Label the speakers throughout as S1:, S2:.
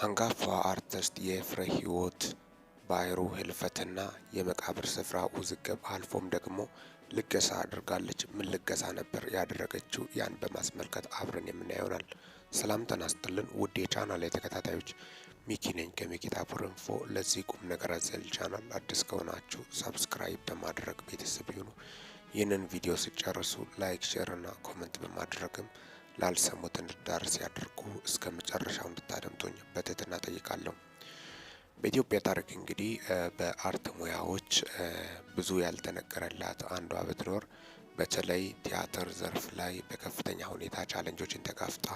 S1: አንጋፋዋ አርቲስት የፍሬ ህይወት ባህሩ ህልፈትና የመቃብር ስፍራ ውዝግብ አልፎም ደግሞ ልገሳ አድርጋለች። ምን ልገሳ ነበር ያደረገችው? ያን በማስመልከት አብረን የምናየው ይሆናል። ሰላም ጤና ይስጥልን ውድ የቻናል ተከታታዮች፣ ሚኪ ነኝ ከሚኪታቡር ኢንፎ። ለዚህ ቁም ነገር አዘል ቻናል አዲስ ከሆናችሁ ሰብስክራይብ በማድረግ ቤተሰብ ይሁኑ። ይህንን ቪዲዮ ሲጨርሱ ላይክ፣ ሼር እና ኮሜንት በማድረግም ላልሰሙት እንድዳርስ ያድርጉ። እስከ መጨረሻው እንድታደምጡኝ በትህትና ጠይቃለሁ። በኢትዮጵያ ታሪክ እንግዲህ በአርት ሙያዎች ብዙ ያልተነገረላት አንዷ ብትኖር በተለይ ቲያትር ዘርፍ ላይ በከፍተኛ ሁኔታ ቻለንጆችን ተጋፍጣ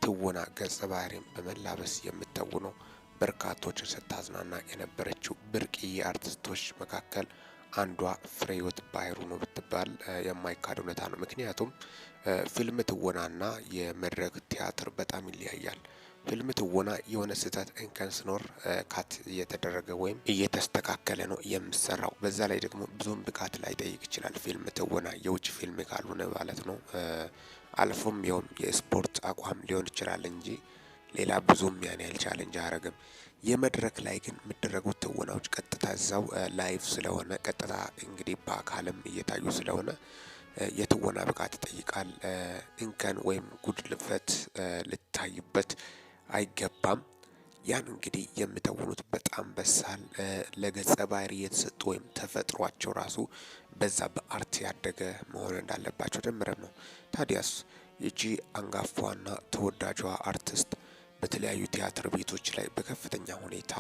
S1: ትወና ገጸ ባህሪን በመላበስ የምትተውነው በርካቶችን ስታዝናና የነበረችው ብርቅዬ አርቲስቶች መካከል አንዷ ፍሬህይወት ባህሩ ነው ብትባል የማይካድ እውነታ ነው። ምክንያቱም ፊልም ትወናና የመድረክ ቲያትር በጣም ይለያያል። ፊልም ትወና የሆነ ስህተት እንከን ሲኖር ካት እየተደረገ ወይም እየተስተካከለ ነው የምሰራው። በዛ ላይ ደግሞ ብዙም ብቃት ላይ ጠይቅ ይችላል ፊልም ትወና የውጭ ፊልም ካልሆነ ማለት ነው። አልፎም ቢሆን የስፖርት አቋም ሊሆን ይችላል እንጂ ሌላ ብዙም ያን ያህል ቻሌንጅ አያረግም። የመድረክ ላይ ግን የሚደረጉት ትወናዎች ቀጥታ እዛው ላይቭ ስለሆነ ቀጥታ እንግዲህ በአካልም እየታዩ ስለሆነ የትወና ብቃት ይጠይቃል። እንከን ወይም ጉድለፈት ልታይበት አይገባም። ያን እንግዲህ የሚተውኑት በጣም በሳል ለገጸ ባህሪ የተሰጡ ወይም ተፈጥሯቸው ራሱ በዛ በአርት ያደገ መሆን እንዳለባቸው ጀምረም ነው። ታዲያስ ይቺ አንጋፋና ተወዳጇ አርቲስት በተለያዩ ቲያትር ቤቶች ላይ በከፍተኛ ሁኔታ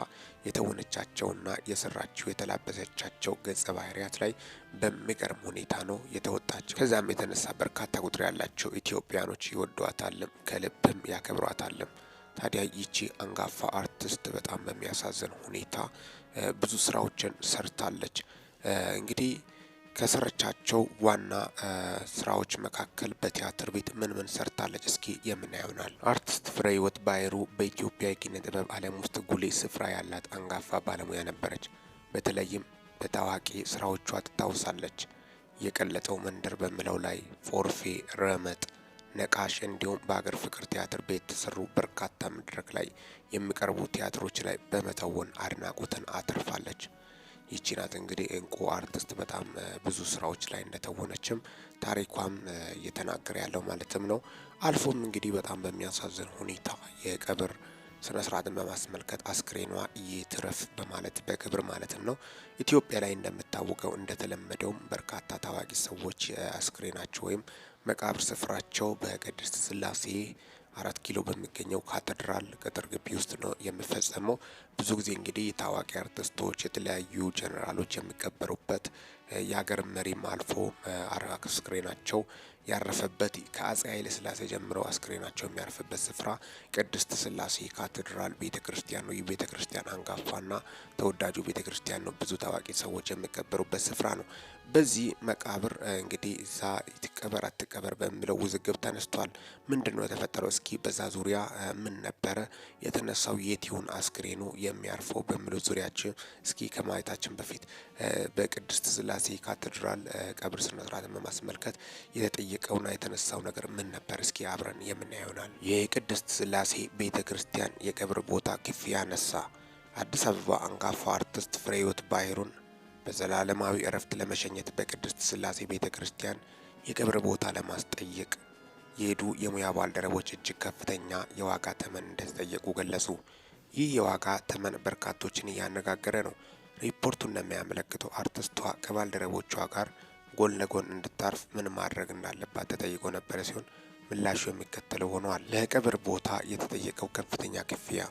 S1: የተወነቻቸውና የሰራችው የተላበሰቻቸው ገጸ ባህሪያት ላይ በሚገርም ሁኔታ ነው የተወጣቸው። ከዛም የተነሳ በርካታ ቁጥር ያላቸው ኢትዮጵያኖች ይወዷታልም ከልብም ያከብሯታልም። ታዲያ ይቺ አንጋፋ አርቲስት በጣም በሚያሳዝን ሁኔታ ብዙ ስራዎችን ሰርታለች። እንግዲህ ከሰረቻቸው ዋና ስራዎች መካከል በቲያትር ቤት ምን ሰርታለች እስኪ የምናየው ይሆናል። አርቲስት ፍሬህይወት ባህሩ በኢትዮጵያ የኪነ ጥበብ ዓለም ውስጥ ጉልህ ስፍራ ያላት አንጋፋ ባለሙያ ነበረች። በተለይም በታዋቂ ስራዎቿ ትታወሳለች። የቀለጠው መንደር በሚለው ላይ፣ ፎርፌ፣ ረመጥ፣ ነቃሽ እንዲሁም በሀገር ፍቅር ቲያትር ቤት የተሰሩ በርካታ መድረክ ላይ የሚቀርቡ ቲያትሮች ላይ በመተወን አድናቆትን አትርፋለች። ይቺ ናት እንግዲህ እንቁ አርቲስት። በጣም ብዙ ስራዎች ላይ እንደተወነችም ታሪኳም እየተናገረ ያለው ማለትም ነው። አልፎም እንግዲህ በጣም በሚያሳዝን ሁኔታ የቀብር ስነ ስርዓትን በማስመልከት አስክሬኗ ይትረፍ በማለት በክብር ማለትም ነው። ኢትዮጵያ ላይ እንደምታወቀው እንደተለመደውም በርካታ ታዋቂ ሰዎች አስክሬናቸው ወይም መቃብር ስፍራቸው በቅድስት ስላሴ 4 ኪሎ በሚገኘው ካቴድራል ቅጥር ግቢ ውስጥ ነው የሚፈጸመው። ብዙ ጊዜ እንግዲህ ታዋቂ አርቲስቶች የተለያዩ ጀነራሎች የሚቀበሩበት የሀገር መሪም አልፎ አስክሬናቸው ያረፈበት ከአጼ ኃይለ ሥላሴ ጀምረው አስክሬናቸው የሚያርፍበት ስፍራ ቅድስት ስላሴ ካቴድራል ቤተክርስቲያን ነው። ይህ ቤተክርስቲያን አንጋፋና ተወዳጁ ቤተክርስቲያን ነው። ብዙ ታዋቂ ሰዎች የሚቀበሩበት ስፍራ ነው። በዚህ መቃብር እንግዲህ እዛ ትቀበር አትቀበር በሚለው ውዝግብ ተነስቷል። ምንድነው የተፈጠረው? እስኪ በዛ ዙሪያ ምን ነበረ የተነሳው? የት ይሁን አስክሬኑ የሚያርፈው በሚለው ዙሪያችን እስኪ ከማየታችን በፊት በቅድስት ስላሴ ካቴድራል ቀብር ስነ ስርዓትን በማስመልከት የተጠየቀውና የተነሳው ነገር ምን ነበር? እስኪ አብረን የምናየው ይሆናል። የቅድስት ስላሴ ቤተክርስቲያን የቀብር ቦታ ክፍያ ነሳ። አዲስ አበባ አንጋፋ አርቲስት ፍሬህይወት ባህሩን በዘላለማዊ እረፍት ለመሸኘት በቅድስት ስላሴ ቤተክርስቲያን የቀብር ቦታ ለማስጠየቅ የሄዱ የሙያ ባልደረቦች እጅግ ከፍተኛ የዋጋ ተመን እንደተጠየቁ ገለጹ። ይህ የዋጋ ተመን በርካቶችን እያነጋገረ ነው። ሪፖርቱ እንደሚያመለክተው አርቲስቷ ከባልደረቦቿ ጋር ጎን ለጎን እንድታርፍ ምን ማድረግ እንዳለባት ተጠይቆ ነበረ ሲሆን ምላሹ የሚከተለው ሆኗል። ለቀብር ቦታ የተጠየቀው ከፍተኛ ክፍያ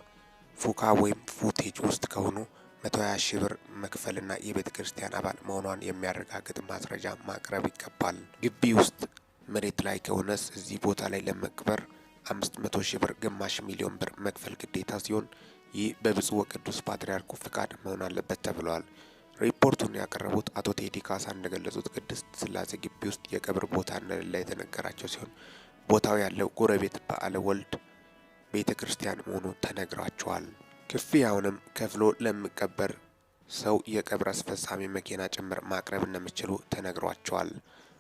S1: ፉካ ወይም ፉቴጅ ውስጥ ከሆኑ 120 ሺህ ብር መክፈልና የቤተ ክርስቲያን አባል መሆኗን የሚያረጋግጥ ማስረጃ ማቅረብ ይገባል። ግቢ ውስጥ መሬት ላይ ከሆነስ እዚህ ቦታ ላይ ለመቅበር 500 ሺህ ብር ግማሽ ሚሊዮን ብር መክፈል ግዴታ ሲሆን ይህ በብፁዕ ወቅዱስ ፓትርያርኩ ፍቃድ መሆን አለበት ተብለዋል። ሪፖርቱን ያቀረቡት አቶ ቴዲ ካሳ እንደገለጹት ቅድስት ስላሴ ግቢ ውስጥ የቀብር ቦታ እንደሌለ የተነገራቸው ሲሆን ቦታው ያለው ጎረቤት በዓለ ወልድ ቤተ ክርስቲያን መሆኑ ተነግሯቸዋል። ክፍያውንም ከፍሎ ለሚቀበር ሰው የቀብር አስፈጻሚ መኪና ጭምር ማቅረብ እንደሚችሉ ተነግሯቸዋል።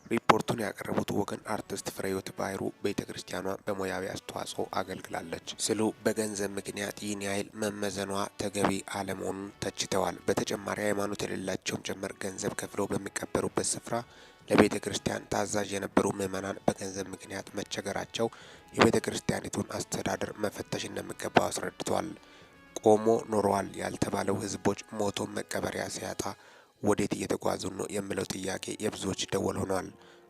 S1: ሪፖርቱን ያቀረቡት ወገን አርቲስት ፍሬህይወት ባህሩ ቤተ ክርስቲያኗ በሙያዊ አስተዋጽኦ አገልግላለች ሲሉ በገንዘብ ምክንያት ይህን ያህል መመዘኗ ተገቢ አለመሆኑን ተችተዋል። በተጨማሪ ሃይማኖት የሌላቸውም ጭምር ገንዘብ ከፍለው በሚቀበሩበት ስፍራ ለቤተ ክርስቲያን ታዛዥ የነበሩ ምዕመናን በገንዘብ ምክንያት መቸገራቸው የቤተ ክርስቲያኒቱን አስተዳደር መፈተሽ እንደሚገባው አስረድተዋል። ቆሞ ኖረዋል ያልተባለው ህዝቦች ሞቶ መቀበሪያ ሲያጣ ወዴት እየተጓዙ ነው የሚለው ጥያቄ የብዙዎች ደወል ሆኗል።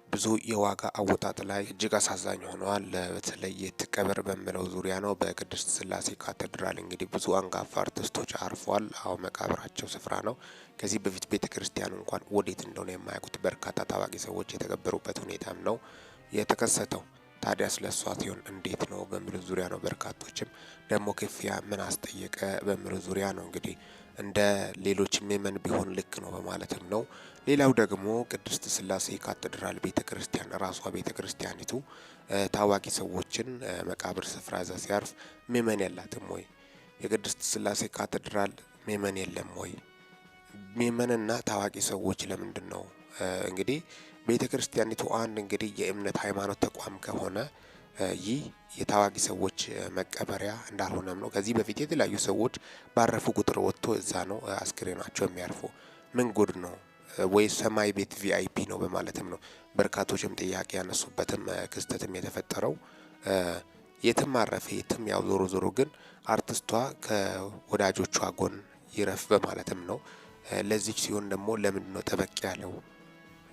S1: ብዙ የዋጋ አወጣጥ ላይ እጅግ አሳዛኝ ሆነዋል። በተለይ የትቀበር በሚለው ዙሪያ ነው። በቅድስት ስላሴ ካቴድራል እንግዲህ ብዙ አንጋፋ አርቲስቶች አርፏል። አሁን መቃብራቸው ስፍራ ነው። ከዚህ በፊት ቤተ ክርስቲያኑ እንኳን ወዴት እንደሆነ የማያውቁት በርካታ ታዋቂ ሰዎች የተቀበሩበት ሁኔታም ነው የተከሰተው። ታዲያ ስለሷ ሲሆን እንዴት ነው በሚለው ዙሪያ ነው። በርካቶችም ደግሞ ክፍያ ምን አስጠየቀ በሚለው ዙሪያ ነው እንግዲህ እንደ ሌሎች ምእመን ቢሆን ልክ ነው በማለትም ነው። ሌላው ደግሞ ቅድስት ስላሴ ካቴድራል ቤተ ክርስቲያን ራሷ ቤተ ክርስቲያኒቱ ታዋቂ ሰዎችን መቃብር ስፍራ እዛ ሲያርፍ ምእመን የላትም ወይ? የቅድስት ስላሴ ካቴድራል ምእመን የለም ወይ? ምእመንና ታዋቂ ሰዎች ለምንድን ነው እንግዲህ ቤተ ክርስቲያኒቱ አንድ እንግዲህ የእምነት ሃይማኖት ተቋም ከሆነ ይህ የታዋቂ ሰዎች መቀበሪያ እንዳልሆነም ነው። ከዚህ በፊት የተለያዩ ሰዎች ባረፉ ቁጥር ወጥቶ እዛ ነው አስክሬናቸው የሚያርፉ። ምን ጉድ ነው? ወይ ሰማይ ቤት ቪአይፒ ነው በማለትም ነው በርካቶችም ጥያቄ ያነሱበትም ክስተትም የተፈጠረው። የትም አረፈ የትም ያው ዞሮ ዞሮ ግን አርቲስቷ ከወዳጆቿ ጎን ይረፍ በማለትም ነው። ለዚች ሲሆን ደግሞ ለምንድን ነው ጠበቅ ያለው?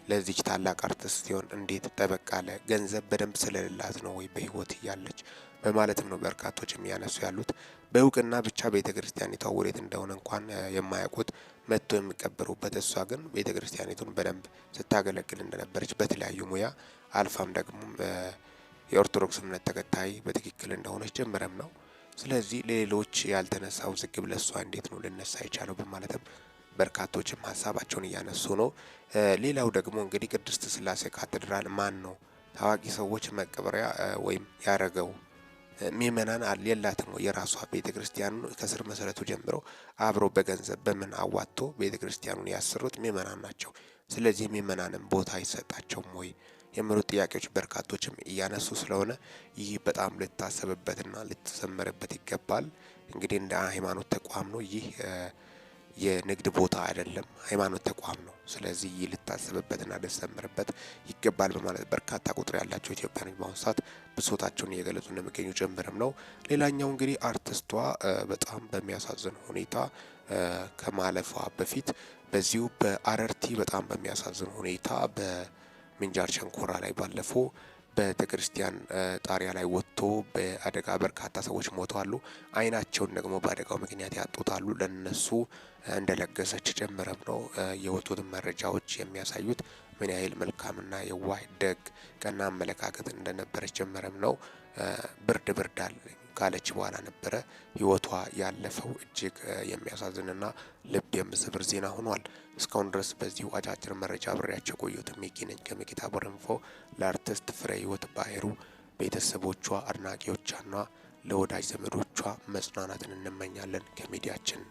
S1: ለዚች ታላቅ አርቲስት ሲሆን እንዴት ጠበቅ አለ? ገንዘብ በደንብ ስለሌላት ነው ወይ በህይወት እያለች በማለትም ነው በርካቶች የሚያነሱ ያሉት። በእውቅና ብቻ ቤተ ክርስቲያኒቷ ወዴት እንደሆነ እንኳን የማያውቁት መጥቶ የሚቀበሩበት፣ እሷ ግን ቤተ ክርስቲያኒቱን በደንብ ስታገለግል እንደነበረች በተለያዩ ሙያ አልፋም ደግሞ የኦርቶዶክስ እምነት ተከታይ በትክክል እንደሆነች ጀምረም ነው። ስለዚህ ሌሎች ያልተነሳ ውዝግብ ለእሷ እንዴት ነው ልነሳ የቻለው በማለትም በርካቶችም ሀሳባቸውን እያነሱ ነው። ሌላው ደግሞ እንግዲህ ቅድስት ስላሴ ካቴድራል ማን ነው ታዋቂ ሰዎች መቀበሪያ ወይም ያረገው? ምእመናን የላትም ወይ? የራሷ ቤተ ክርስቲያኑ ከስር መሰረቱ ጀምሮ አብሮ በገንዘብ በምን አዋጥቶ ቤተ ክርስቲያኑን ያሰሩት ምእመናን ናቸው። ስለዚህ ምእመናንም ቦታ አይሰጣቸውም ወይ የሚሉ ጥያቄዎች በርካቶችም እያነሱ ስለሆነ ይህ በጣም ልታሰብበትና ልትሰመርበት ይገባል። እንግዲህ እንደ ሃይማኖት ተቋም ነው ይህ የንግድ ቦታ አይደለም፣ ሃይማኖት ተቋም ነው። ስለዚህ ይህ ልታስብበትና ልትሰምርበት ይገባል በማለት በርካታ ቁጥር ያላቸው ኢትዮጵያውያን በአሁኑ ሰዓት ብሶታቸውን እየገለጹ እንደሚገኙ ጭምርም ነው። ሌላኛው እንግዲህ አርቲስቷ በጣም በሚያሳዝን ሁኔታ ከማለፏ በፊት በዚሁ በአረርቲ በጣም በሚያሳዝን ሁኔታ በምንጃር ሸንኮራ ላይ ባለፈው ቤተ ክርስቲያን ጣሪያ ላይ ወጥቶ በአደጋ በርካታ ሰዎች ሞተዋል። አይናቸውን ደግሞ በአደጋው ምክንያት ያጡታሉ። ለነሱ እንደለገሰች ጨምረም ነው የወጡት መረጃዎች የሚያሳዩት ምን ያህል መልካምና የዋህ ደግ ቀና አመለካከት እንደነበረች ጨምረም ነው። ብርድ አለ ካለች በኋላ ነበረ ህይወቷ ያለፈው። እጅግ የሚያሳዝንና ልብ የሚሰብር ዜና ሆኗል። እስካሁን ድረስ በዚሁ አጫጭር መረጃ አብሬያቸው ቆየሁት። ሚኪ ነኝ ከሚኪታ ቦረንፎ። ለአርቲስት ፍሬህይወት ባህሩ ቤተሰቦቿ፣ አድናቂዎቿና ለወዳጅ ዘመዶቿ መጽናናትን እንመኛለን ከሚዲያችን።